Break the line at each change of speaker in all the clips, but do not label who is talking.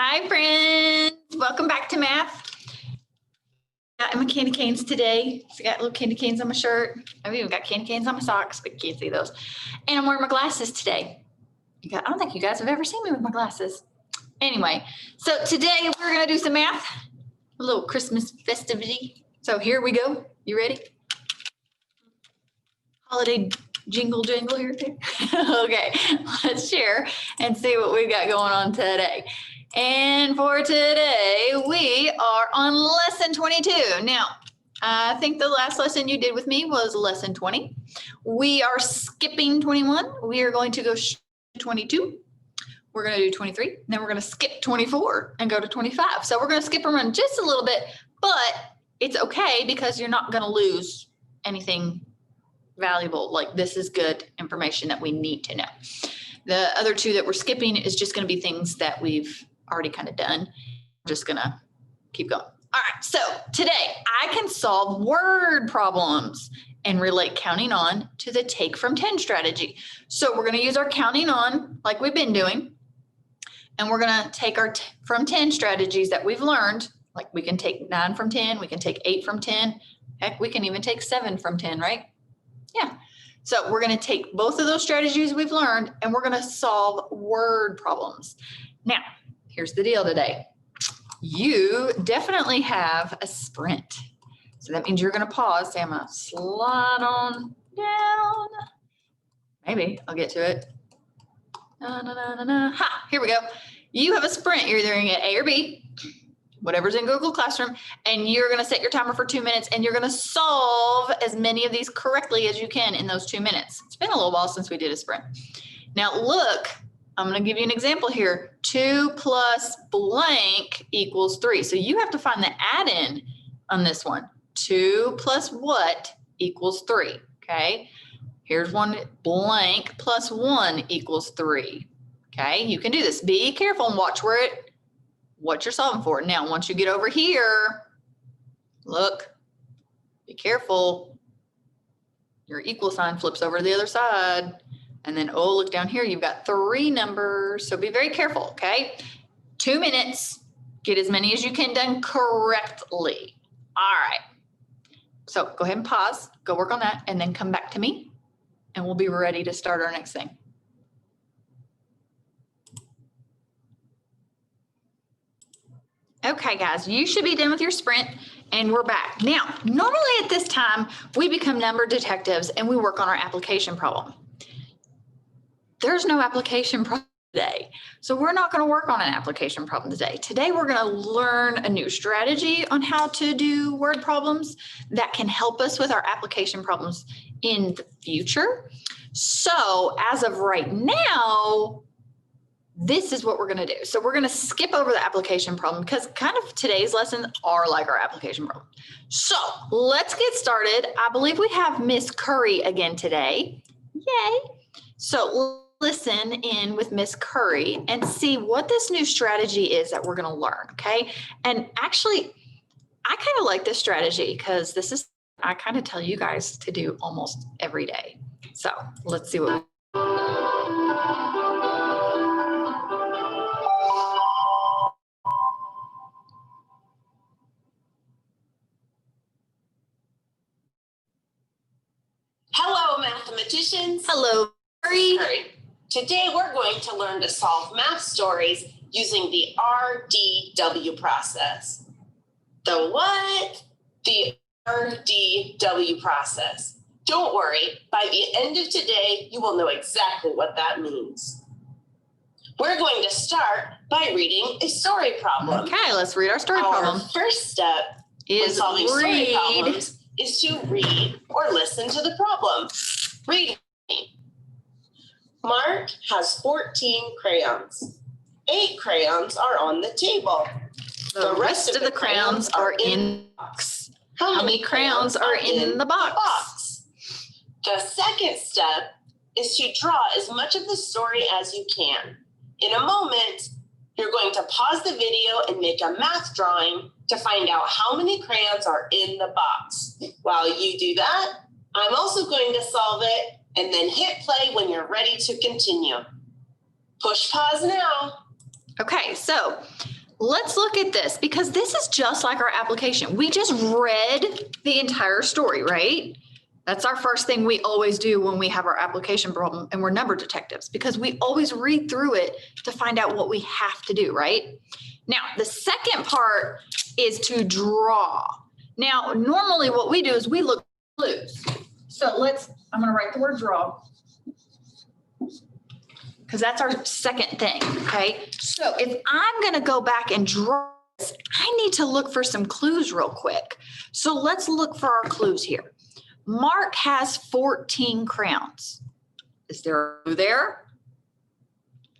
Hi, friends. Welcome back to math. Got my candy canes today. So I got little candy canes on my shirt. I've even got candy canes on my socks, but you can't see those. And I'm wearing my glasses today. I don't think you guys have ever seen me with my glasses. Anyway, so today we're going to do some math, a little Christmas festivity. So here we go. You ready? Holiday jingle jangle here. Okay, let's share and see what we've got going on today. And for today, we are on lesson 22. Now, I think the last lesson you did with me was lesson 20. We are skipping 21. We are going to go 22. We're going to do 23. Then we're going to skip 24 and go to 25. So we're going to skip around just a little bit, but it's okay because you're not going to lose anything valuable. Like, this is good information that we need to know. The other two that we're skipping is just going to be things that we've already kind of done. We're just going to keep going. All right. So today I can solve word problems and relate counting on to the take from 10 strategy. So we're going to use our counting on like we've been doing. And we're going to take our from 10 strategies that we've learned. Like, we can take 9 from 10. We can take 8 from 10. Heck, we can even take 7 from 10, right? Yeah. So we're going to take both of those strategies we've learned and we're going to solve word problems. Now, here's the deal today. You definitely have a sprint. So that means you're going to pause. Say, I'm going to slide on down. Maybe I'll get to it. Ha, here we go. You have a sprint. You're either going to get A or B, whatever's in Google Classroom, and you're going to set your timer for 2 minutes and you're going to solve as many of these correctly as you can in those 2 minutes. It's been a little while since we did a sprint. Now look, I'm going to give you an example here. 2 plus blank equals 3. So you have to find the add-in on this one. 2 plus what equals 3, okay? Here's one, blank plus 1 equals 3, okay? You can do this. Be careful and watch what you're solving for. Now, once you get over here, look, be careful. Your equal sign flips over to the other side. And then, oh, look down here, you've got 3 numbers. So be very careful, okay? 2 minutes, get as many as you can done correctly. All right. So go ahead and pause, go work on that, and then come back to me, and we'll be ready to start our next thing. Okay, guys, you should be done with your sprint, and we're back. Now, normally at this time, we become number detectives and we work on our application problem. There's no application problem today, so we're not going to work on an application problem today. Today, we're going to learn a new strategy on how to do word problems that can help us with our application problems in the future. So as of right now, this is what we're going to do. So we're going to skip over the application problem because kind of today's lessons are like our application problem. So let's get started. I believe we have Miss Curry again today. Yay. So listen in with Miss Curry and see what this new strategy is that we're going to learn, okay? And actually, I kind of like this strategy because this is, I kind of tell you guys to do almost every day. So let's see what
Hello, mathematicians.
Hello, Curry.
Today we're going to learn to solve math stories using the RDW process. The what? The RDW process. Don't worry, by the end of today, you will know exactly what that means. We're going to start by reading a story problem.
Okay, let's read our story problem.
Our first step when solving story problems is to read or listen to the problem. Read me. Mark has 14 crayons. 8 crayons are on the table.
The rest of the crayons are in the box. How many crayons are in the box?
The second step is to draw as much of the story as you can. In a moment, you're going to pause the video and make a math drawing to find out how many crayons are in the box. While you do that, I'm also going to solve it and then hit play when you're ready to continue. Push pause now.
Okay, so let's look at this because this is just like our application. We just read the entire story, right? That's our first thing we always do when we have our application problem and we're number detectives because we always read through it to find out what we have to do, right? Now, the second part is to draw. Now, normally what we do is we look for clues. So I'm gonna write the word draw because that's our second thing, okay? So if I'm gonna go back and draw this, I need to look for some clues real quick. So let's look for our clues here. Mark has 14 crowns. Is there a clue there?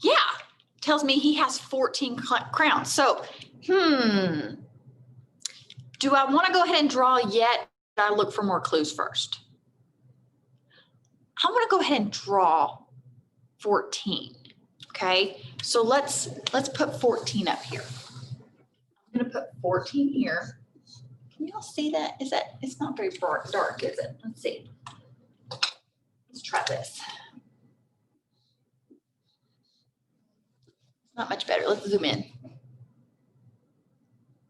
Yeah, tells me he has 14 crowns. So, do I want to go ahead and draw yet? Or I look for more clues first. I want to go ahead and draw 14. Okay, so let's put 14 up here. I'm going to put 14 here. Can y'all see that? It's not very dark, is it? Let's see. Let's try this. Not much better. Let's zoom in.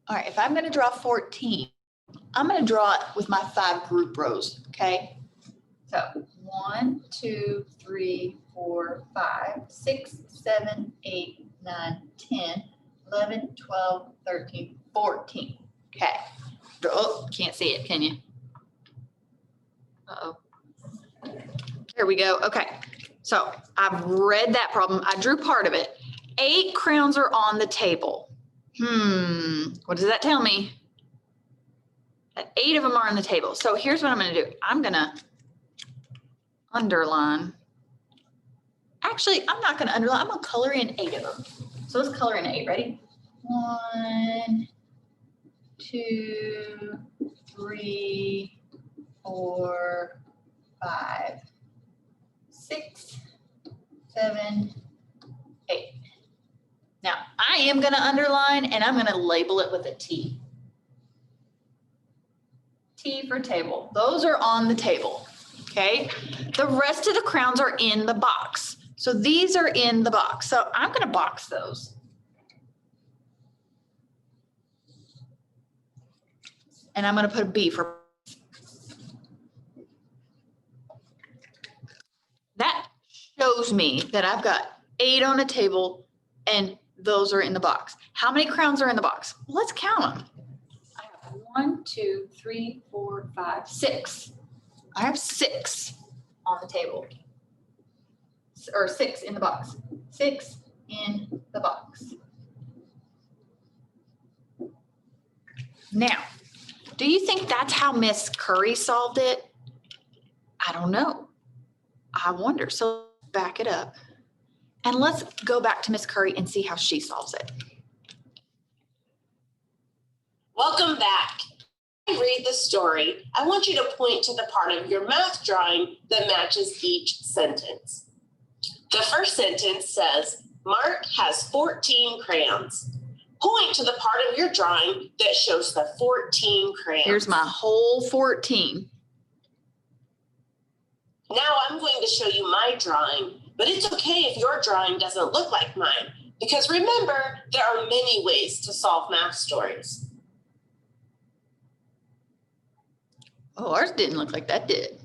All right, if I'm going to draw 14, I'm going to draw it with my 5 group rows, okay? So 1, 2, 3, 4, 5, 6, 7, 8, 9, 10, 11, 12, 13, 14. Okay. Oh, can't see it, can you? Uh-oh. There we go. Okay. So I've read that problem. I drew part of it. 8 crowns are on the table. What does that tell me? That 8 of them are on the table. So here's what I'm going to do. I'm going to underline. Actually, I'm not going to underline. I'm going to color in 8 of them. So let's color in 8. Ready? 1, 2, 3, 4, 5, 6, 7, 8. Now, I am going to underline and I'm going to label it with a T. T for table. Those are on the table, okay? The rest of the crowns are in the box. So these are in the box. So I'm going to box those. And I'm going to put a B for. That shows me that I've got 8 on a table and those are in the box. How many crowns are in the box? Well, let's count them. I have 1, 2, 3, 4, 5, 6. I have 6 on the table. Or 6 in the box. 6 in the box. Now, do you think that's how Miss Curry solved it? I don't know. I wonder. So back it up. And let's go back to Miss Curry and see how she solves it.
Welcome back. When I read the story, I want you to point to the part of your math drawing that matches each sentence. The first sentence says, Mark has 14 crayons. Point to the part of your drawing that shows the 14 crayons.
Here's my whole 14.
Now I'm going to show you my drawing, but it's okay if your drawing doesn't look like mine, because remember, there are many ways to solve math stories.
Oh, ours didn't look like that, did it?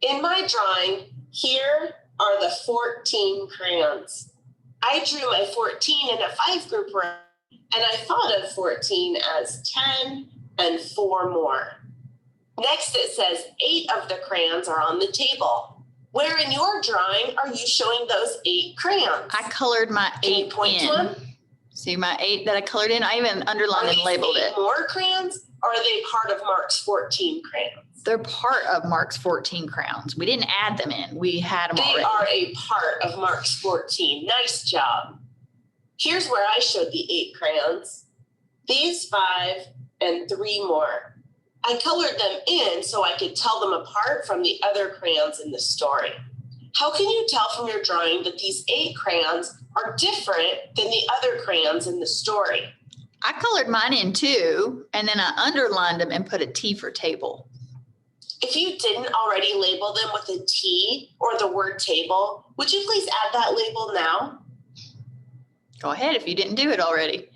In my drawing, here are the 14 crayons. I drew my 14 in a 5 group row, and I thought of 14 as 10 and 4 more. Next, it says 8 of the crayons are on the table. Where in your drawing are you showing those 8 crayons?
I colored my 8
point to
in.
them?
See my 8 that I colored in? I even underlined and labeled it.
Are these 8 more crayons, or are they part of Mark's 14 crayons?
They're part of Mark's 14 crowns. We didn't add them in. We had them already.
They are a part of Mark's 14. Nice job. Here's where I showed the 8 crayons. These 5 and 3 more. I colored them in so I could tell them apart from the other crayons in the story. How can you tell from your drawing that these 8 crayons are different than the other crayons in the story?
I colored mine in too, and then I underlined them and put a T for table.
If you didn't already label them with a T or the word table, would you please add that label now?
Go ahead if you didn't do it already.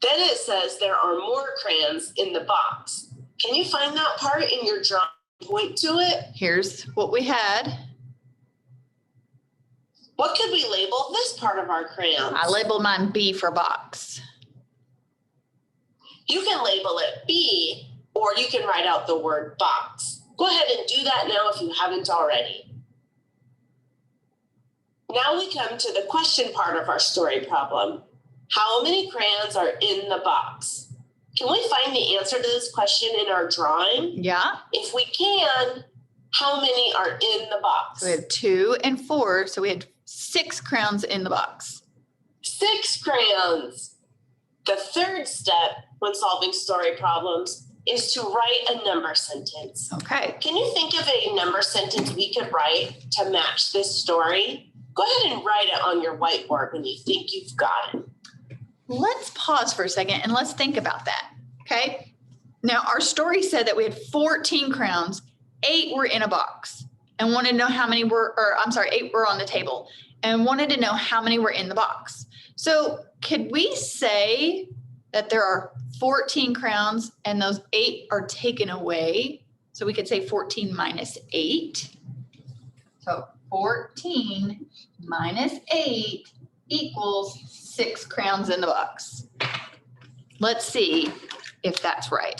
Then it says there are more crayons in the box. Can you find that part in your drawing? Point to it.
Here's what we had.
What could we label this part of our crayons?
I labeled mine B for box.
You can label it B, or you can write out the word box. Go ahead and do that now if you haven't already. Now we come to the question part of our story problem. How many crayons are in the box? Can we find the answer to this question in our drawing?
Yeah.
If we can, how many are in the box?
So we have 2 and 4, so we had 6 crayons in the box.
6 crayons. The third step when solving story problems is to write a number sentence.
Okay.
Can you think of a number sentence we could write to match this story? Go ahead and write it on your whiteboard when you think you've got it.
Let's pause for a second and let's think about that. Okay. Now our story said that we had 14 crayons, 8 were in a box and wanted to know how many were, 8 were on the table and wanted to know how many were in the box. So could we say that there are 14 crayons and those 8 are taken away? So we could say 14 minus 8. So 14 minus 8 equals 6 crayons in the box. Let's see if that's right.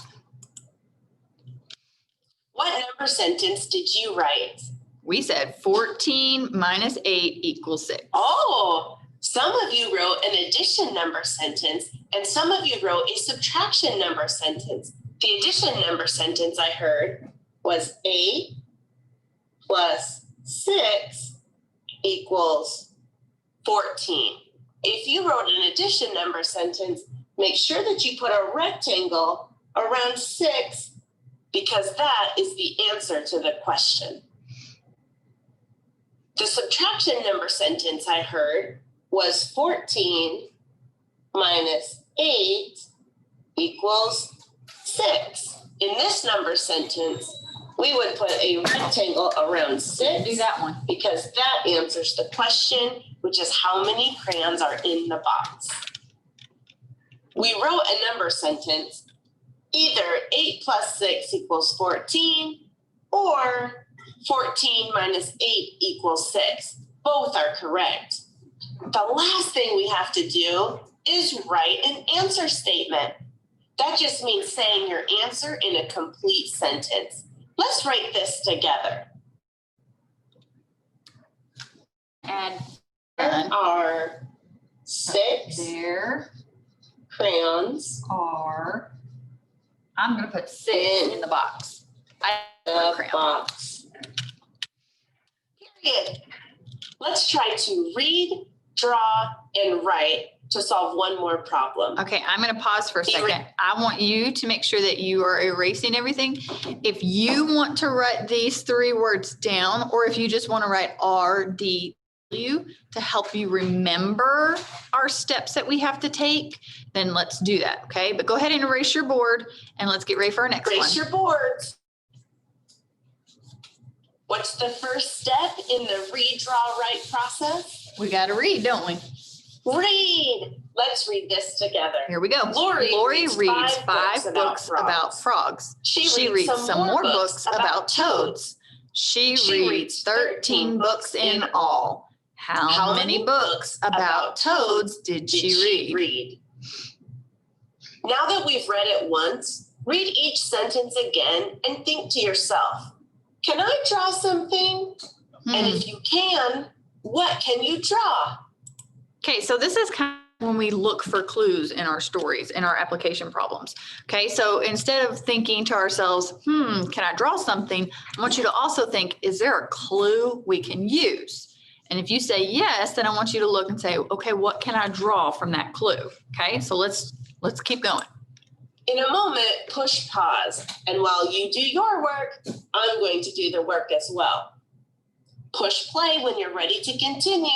What number sentence did you write?
We said 14 minus 8 equals 6.
Oh, some of you wrote an addition number sentence and some of you wrote a subtraction number sentence. The addition number sentence I heard was 8 plus 6 equals 14. If you wrote an addition number sentence, make sure that you put a rectangle around 6 because that is the answer to the question. The subtraction number sentence I heard was 14 minus 8 equals 6. In this number sentence, we would put a rectangle around 6.
Do that one.
Because that answers the question, which is how many crayons are in the box. We wrote a number sentence, either 8 plus 6 equals 14 or 14 minus 8 equals 6. Both are correct. The last thing we have to do is write an answer statement. That just means saying your answer in a complete sentence. Let's write this together.
And
There are 6
there
crayons
are, I'm going to put 6 in the box.
the box. Period. Let's try to read, draw, and write to solve one more problem.
Okay, I'm going to pause for a second. I want you to make sure that you are erasing everything. If you want to write these 3 words down, or if you just want to write RDW to help you remember our steps that we have to take, then let's do that, okay? But go ahead and erase your board and let's get ready for our next one.
Erase your boards. What's the first step in the read, draw, write process?
We got to read, don't we?
Read. Let's read this together.
Here we go.
Lori
reads five books about frogs. She reads some more books about toads. She reads 13 books in all. How many books about toads did she read?
Now that we've read it once, read each sentence again and think to yourself, can I draw something? And if you can, what can you draw?
Okay, so this is kind of when we look for clues in our stories, in our application problems. Okay, so instead of thinking to ourselves, can I draw something? I want you to also think, is there a clue we can use? And if you say yes, then I want you to look and say, okay, what can I draw from that clue? Okay, so let's keep going.
In a moment, push pause. And while you do your work, I'm going to do the work as well. Push play when you're ready to continue.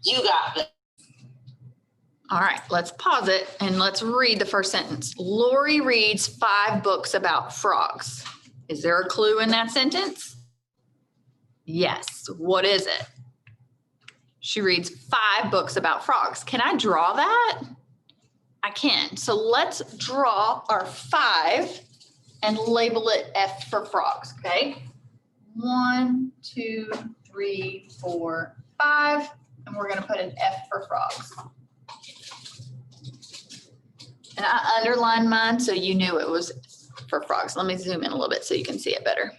You got this.
All right, let's pause it and let's read the first sentence. Lori reads 5 books about frogs. Is there a clue in that sentence? Yes. What is it? She reads 5 books about frogs. Can I draw that? I can. So let's draw our 5 and label it F for frogs, okay? 1, 2, 3, 4, 5, and we're gonna put an F for frogs. And I underlined mine so you knew it was for frogs. Let me zoom in a little bit so you can see it better.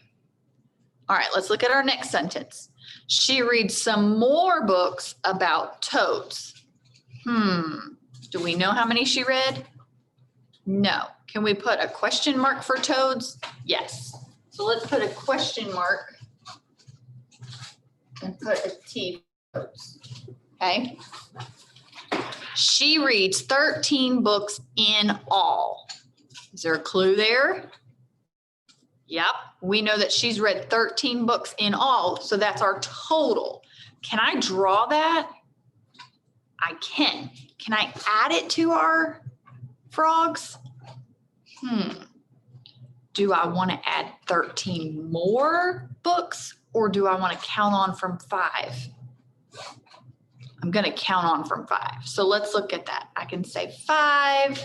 All right, let's look at our next sentence. She reads some more books about toads. Do we know how many she read? No. Can we put a question mark for toads? Yes. So let's put a question mark and put a T for toads. Okay. She reads 13 books in all. Is there a clue there? Yep. We know that she's read 13 books in all, so that's our total. Can I draw that? I can. Can I add it to our frogs? Do I want to add 13 more books or do I want to count on from 5? I'm going to count on from 5. So let's look at that. I can say 5,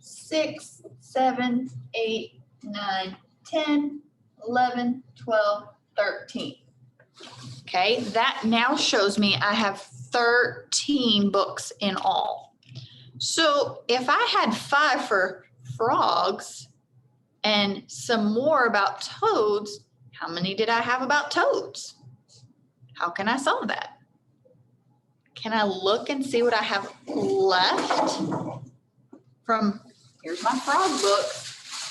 6, 7, 8, 9, 10, 11, 12, 13. Okay, that now shows me I have 13 books in all. So if I had 5 for frogs and some more about toads, how many did I have about toads? How can I solve that? Can I look and see what I have left from, here's my frog book,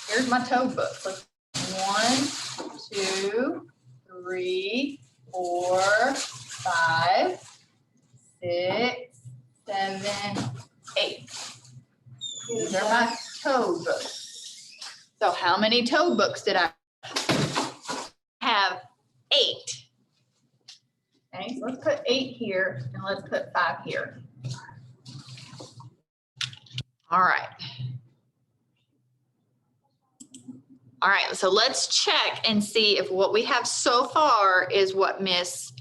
here's my toad book. So 1, 2, 3, 4, 5, 6, 7, 8. These are my toad books. So how many toad books did I have? 8. Okay, so let's put 8 here and let's put 5 here. All right. All right, so let's check and see if what we have so far is what Miss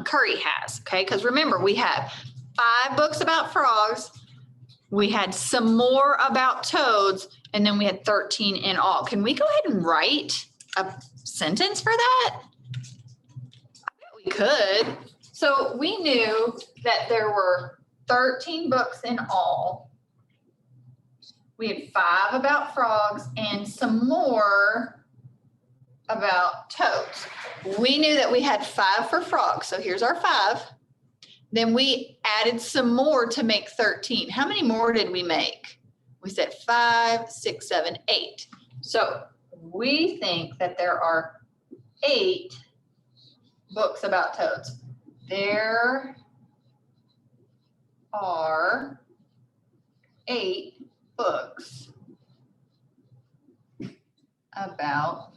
Curry has, okay? Because remember, we have 5 books about frogs, we had some more about toads, and then we had 13 in all. Can we go ahead and write a sentence for that? I bet we could. So we knew that there were 13 books in all. We had 5 about frogs and some more about toads. We knew that we had 5 for frogs, so here's our 5. Then we added some more to make 13. How many more did we make? We said 5, 6, 7, 8. So we think that there are 8 books about toads. There are 8 books about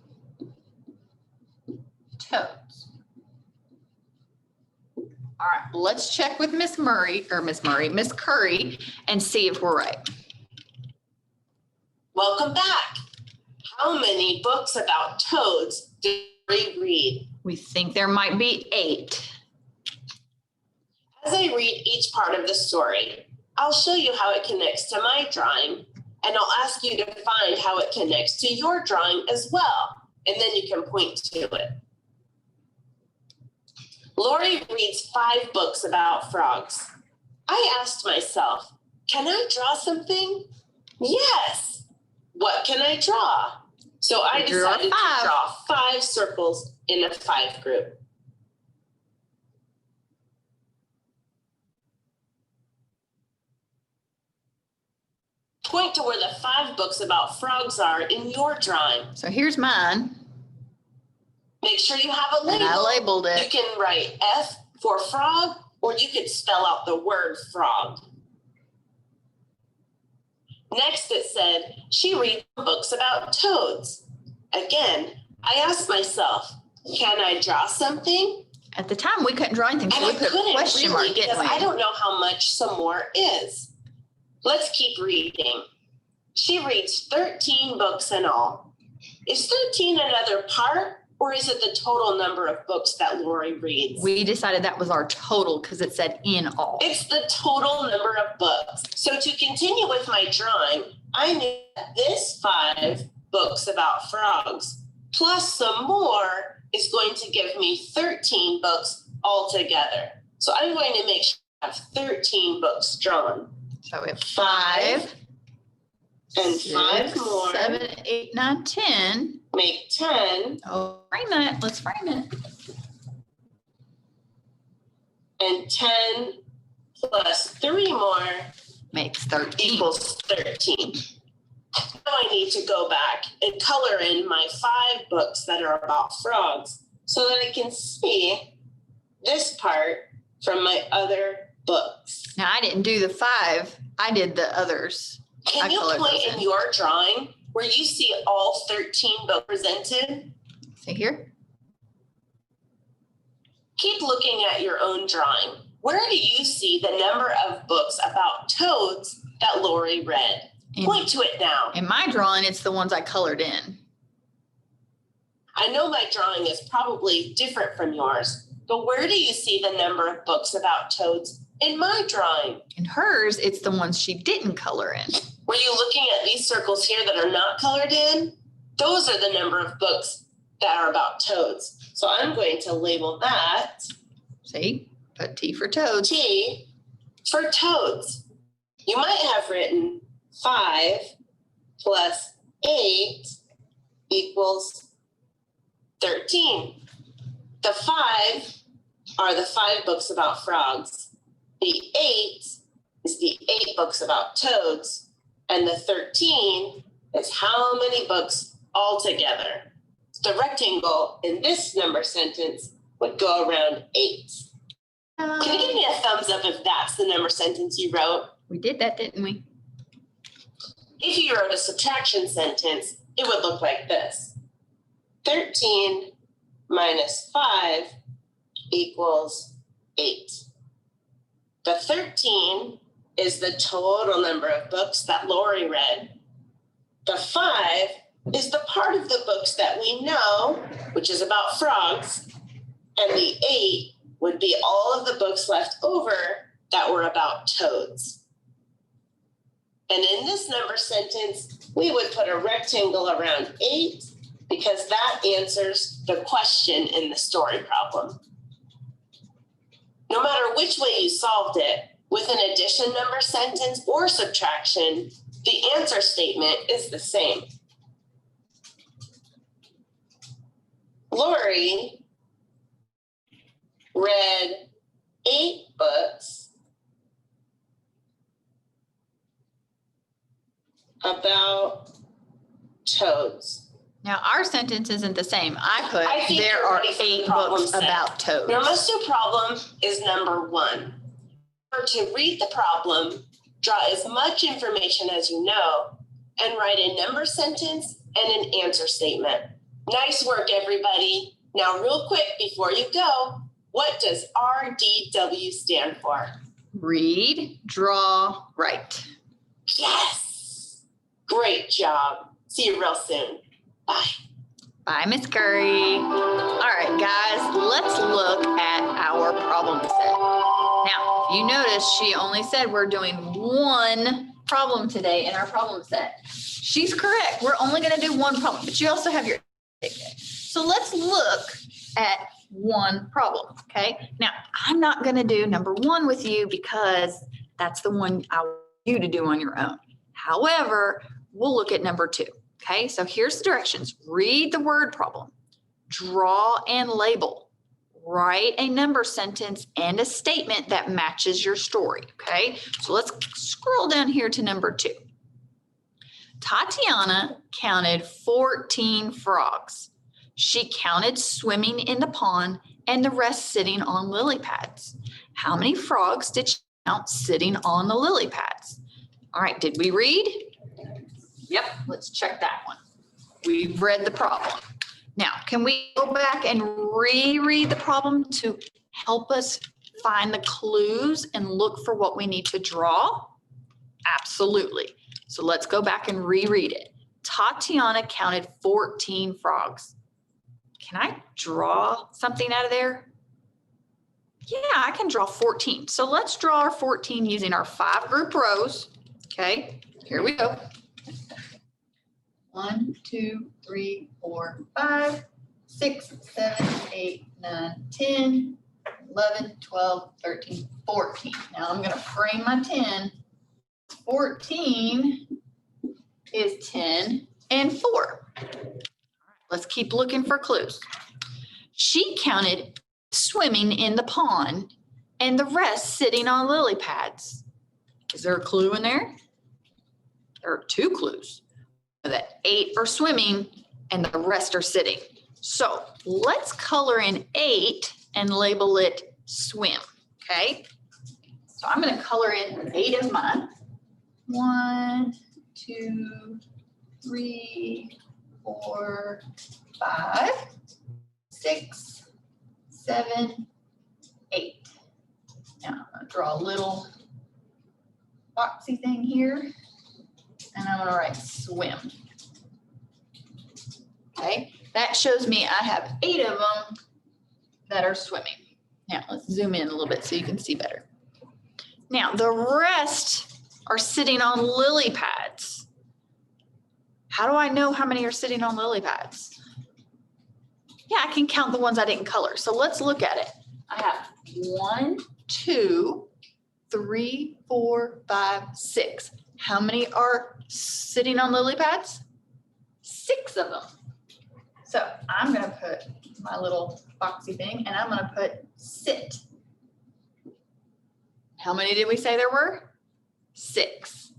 toads. All right, let's check with Miss Curry, and see if we're right.
Welcome back. How many books about toads did we read?
We think there might be 8.
As I read each part of the story, I'll show you how it connects to my drawing, and I'll ask you to find how it connects to your drawing as well, and then you can point to it. Lori reads 5 books about frogs. I asked myself, can I draw something? Yes. What can I draw? So I decided to draw 5 circles in a 5 group. Point to where the 5 books about frogs are in your drawing.
So here's mine.
Make sure you have a label.
And I labeled it.
You can write F for frog, or you could spell out the word frog. Next it said, she reads books about toads. Again, I asked myself, can I draw something?
At the time, we couldn't draw anything, so we put a question mark,
because I don't know how much some more is. Let's keep reading. She reads 13 books in all. Is 13 another part or is it the total number of books that Lori reads?
We decided that was our total because it said in all.
It's the total number of books. So to continue with my drawing, I knew that this 5 books about frogs plus some more is going to give me 13 books altogether. So I'm going to make sure I have 13 books drawn.
So we have 5.
And
6,
5 more.
7, 8, 9, 10.
Make 10.
Oh, frame that. Let's frame it.
And 10 plus 3 more
Makes 13.
equals 13. Now I need to go back and color in my 5 books that are about frogs so that I can see this part from my other books.
Now, I didn't do the 5. I did the others.
Can
I
you
colored
point
those
in
in.
your drawing where you see all 13 books presented?
See here?
Keep looking at your own drawing. Where do you see the number of books about toads that Lori read? Point to it now.
In my drawing, it's the ones I colored in.
I know my drawing is probably different from yours, but where do you see the number of books about toads in my drawing?
In hers, it's the ones she didn't color in.
Were you looking at these circles here that are not colored in? Those are the number of books that are about toads. So I'm going to label that
See? Put T for toads.
T for toads. You might have written 5 plus 8 equals 13. The 5 are the 5 books about frogs. The 8 is the 8 books about toads. And the 13 is how many books altogether. The rectangle in this number sentence would go around 8. Can you give me a thumbs up if that's the number sentence you wrote?
We did that, didn't we?
If you wrote a subtraction sentence, it would look like this. 13 minus 5 equals 8. The 13 is the total number of books that Lori read. The 5 is the part of the books that we know, which is about frogs. And the 8 would be all of the books left over that were about toads. And in this number sentence, we would put a rectangle around 8 because that answers the question in the story problem. No matter which way you solved it, with an addition number sentence or subtraction, the answer statement is the same. Lori read 8 books about toads.
Now, our sentence isn't the same. I
think
there
you're
are
ready for the
8
problem
books
set.
about toads.
Your must-do problem is number 1. To read the problem, draw as much information as you know, and write a number sentence and an answer statement. Nice work, everybody. Now, real quick before you go, what does RDW stand for?
Read, draw, write.
Yes! Great job. See you real soon. Bye.
Bye, Miss Curry. All right, guys, let's look at our problem set. Now, if you notice, she only said we're doing 1 problem today in our problem set. She's correct. We're only going to do 1 problem, but you also have your ticket. So let's look at 1 problem, okay? Now, I'm not going to do number 1 with you because that's the one I want you to do on your own. However, we'll look at number 2. Okay, so here's the directions. Read the word problem, draw and label, write a number sentence and a statement that matches your story. Okay, so let's scroll down here to number 2. Tatiana counted 14 frogs. She counted swimming in the pond and the rest sitting on lily pads. How many frogs did she count sitting on the lily pads? All right, did we read? Yep, let's check that one. We've read the problem. Now, can we go back and reread the problem to help us find the clues and look for what we need to draw? Absolutely. So let's go back and reread it. Tatiana counted 14 frogs. can I draw something out of there? Yeah, I can draw 14. So let's draw our 14 using our 5 group rows. Okay, here we go. 1, 2, 3, 4, 5, 6, 7, 8, 9, 10, 11, 12, 13, 14. Now I'm going to frame my 10. 14 is 10 and 4. Let's keep looking for clues. She counted swimming in the pond and the rest sitting on lily pads. Is there a clue in there? There are 2 clues. That 8 are swimming and the rest are sitting. So let's color in 8 and label it swim, okay? So I'm going to color in 8 of mine. 1, 2, 3, 4, 5, 6, 7, 8. Now I'm going to draw a little boxy thing here, and I'm going to write swim. Okay, that shows me I have 8 of them that are swimming. Now let's zoom in a little bit so you can see better. Now the rest are sitting on lily pads. How do I know how many are sitting on lily pads? Yeah, I can count the ones I didn't color. So let's look at it. I have 1, 2, 3, 4, 5, 6. How many are sitting on lily pads? 6 of them. So I'm going to put my little boxy thing and I'm going to put sit. How many did we say there were? 6.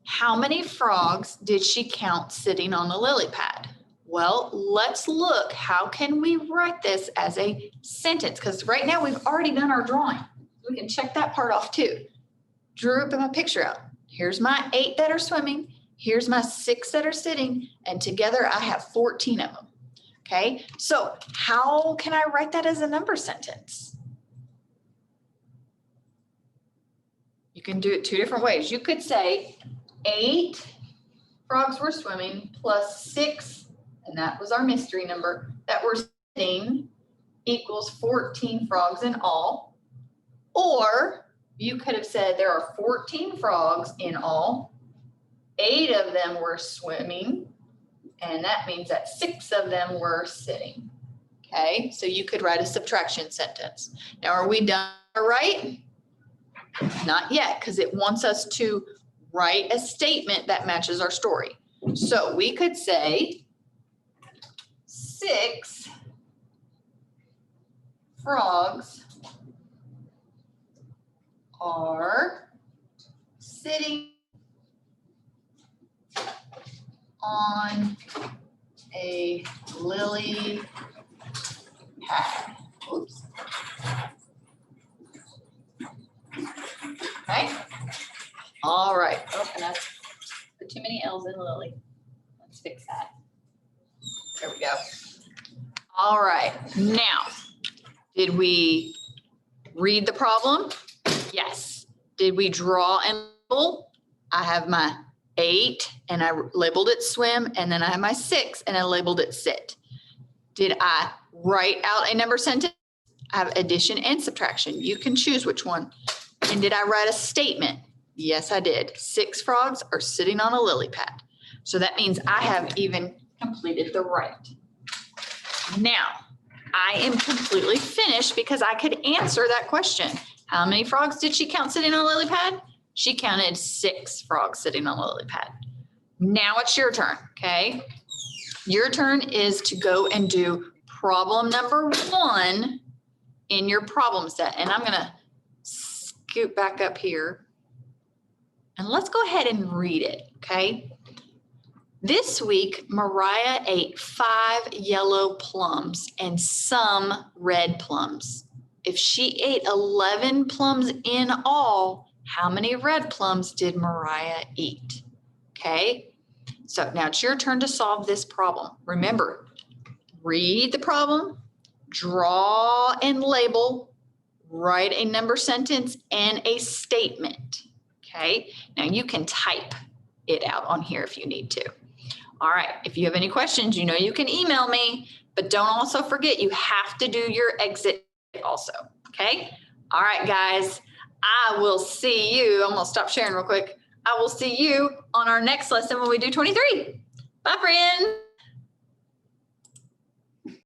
How many frogs did she count sitting on the lily pad? Well, let's look. How can we write this as a sentence? Because right now we've already done our drawing. We can check that part off too. Drew up my picture out. Here's my 8 that are swimming. Here's my 6 that are sitting. And together I have 14 of them. Okay, so how can I write that as a number sentence? You can do it 2 different ways. You could say 8 frogs were swimming plus 6, and that was our mystery number, that were sitting equals 14 frogs in all. Or you could have said there are 14 frogs in all, 8 of them were swimming, and that means that 6 of them were sitting. Okay, so you could write a subtraction sentence. Now, are we done right? Not yet, because it wants us to write a statement that matches our story. So we could say 6 frogs are sitting on a lily pad. Oops. Okay. All right. Oh, and I put too many L's in lily. Let's fix that. There we go. All right. Now, did we read the problem? Yes. Did we draw and label? I have my 8 and I labeled it swim, and then I have my 6 and I labeled it sit. Did I write out a number sentence? I have addition and subtraction. You can choose which one. And did I write a statement? Yes, I did. 6 frogs are sitting on a lily pad. So that means I have even completed the right. Now, I am completely finished because I could answer that question. How many frogs did she count sitting on a lily pad? She counted 6 frogs sitting on a lily pad. Now it's your turn, okay? Your turn is to go and do problem number 1 in your problem set. And I'm gonna scoot back up here. And let's go ahead and read it, okay? This week, Mariah ate 5 yellow plums and some red plums. If she ate 11 plums in all, how many red plums did Mariah eat? Okay, so now it's your turn to solve this problem. Remember, read the problem, draw and label, write a number sentence and a statement. Okay, now you can type it out on here if you need to. All right, if you have any questions, you know you can email me, but don't also forget you have to do your exit also, okay? All right, guys, I will see you. I'm gonna stop sharing real quick. I will see you on our next lesson when we do 23. Bye, friends.